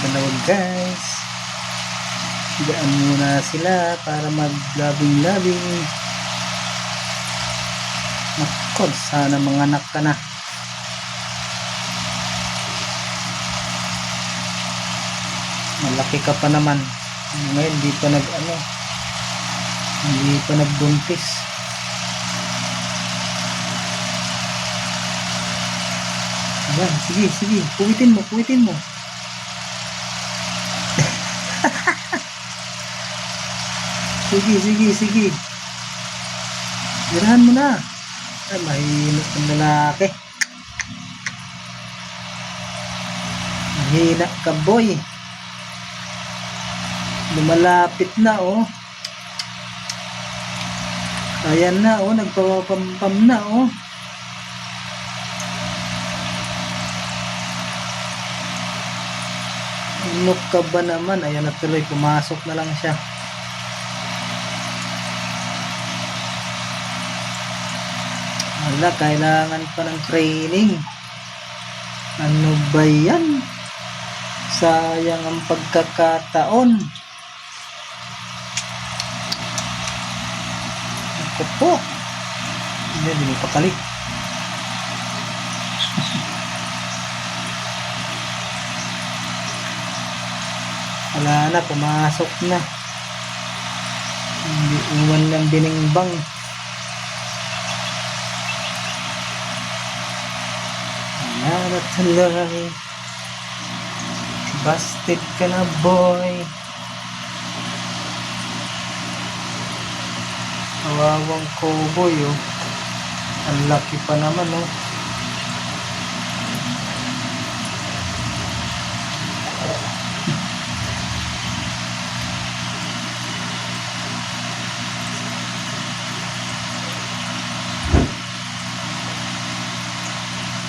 panawag guys. Gaan muna sila para maglabing-labing. Nakod, sana manganak ka na. Malaki ka pa naman. Ngayon hindi pa hindi pa nagbuntis. Yan, sige, puwitin mo. Sige. Girahan mo na. Ay, mahinot ang lalaki. Mahina ka, boy. Lumalapit na, oh. Ayan na, oh. Nagpapampam na, oh. Ano ka ba naman? Ayan na tuloy. Pumasok na lang siya. Wala, kailangan pa ng training. Ano ba yan? Sayang ang pagkakataon. Ako po. Hindi mo pakali. Wala na, pumasok na. Hindi iwan lang binimbang. Wala na tuloy. Busted ka na, boy. Kawawang cowboy, oh. Ang laki pa naman, oh.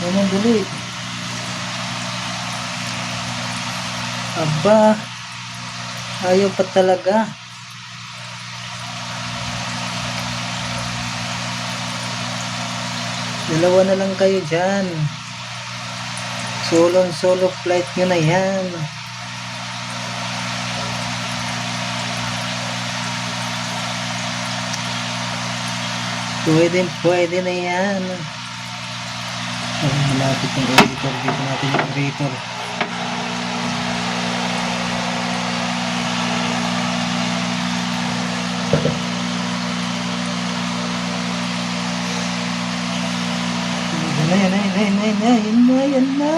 Ayan, dali. Aba, ayaw pa talaga. Dalawa na lang kayo dyan. Solo flight nyo na yan. Pwede na yan. Malapit ng editor. Dito natin yung editor. Yan na.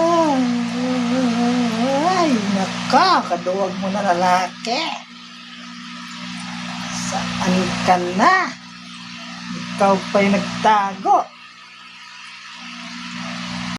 Ay, nakakaduwag mo na lalaki. Saan ka na? Ikaw pa'y nagtago.